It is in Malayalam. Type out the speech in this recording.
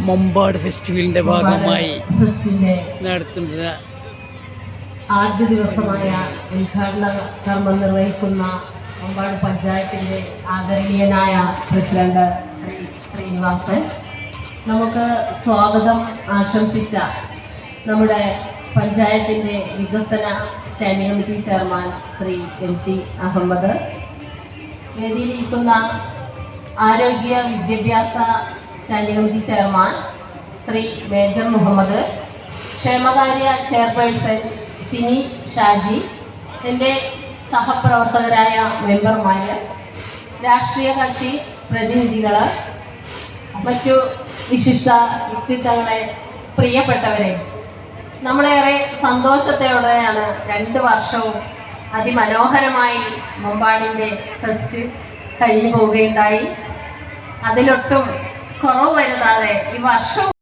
മമ്പാട് ഫെസ്റ്റിവലിൻ്റെ ഭാഗമായി നടത്തുന്നത് ആദ്യ ദിവസമായ ഉദ്ഘാടന കർമ്മം നിർവഹിക്കുന്ന മമ്പാട് പഞ്ചായത്തിൻ്റെ ആദരണീയനായ പ്രസിഡന്റ് ശ്രീ ശ്രീനിവാസൻ, നമുക്ക് സ്വാഗതം ആശംസിച്ച നമ്മുടെ പഞ്ചായത്തിൻ്റെ വികസന standing committee chairman Shri MT Ahmad, വേദിയിലിരിക്കുന്ന ആരോഗ്യ വിദ്യാഭ്യാസ standing committee chairman Shri major Muhammad, ക്ഷേമകാര്യ ചെയർപേഴ്സൺ സിനി ഷാജി, എൻ്റെ സഹപ്രവർത്തകരായ മെമ്പർമാർ, രാഷ്ട്രീയ കക്ഷി പ്രതിനിധികൾ, മറ്റു വിശിഷ്ട വ്യക്തിത്വങ്ങളെ, പ്രിയപ്പെട്ടവരെ, നമ്മളേറെ സന്തോഷത്തോടെയാണ് 2 വർഷവും അതിമനോഹരമായി മമ്പാടിൻ്റെ ഫെസ്റ്റ് കഴിഞ്ഞു പോവുകയുണ്ടായി. അതിലൊട്ടും കുറവ് വരുത്താതെ ഈ വർഷം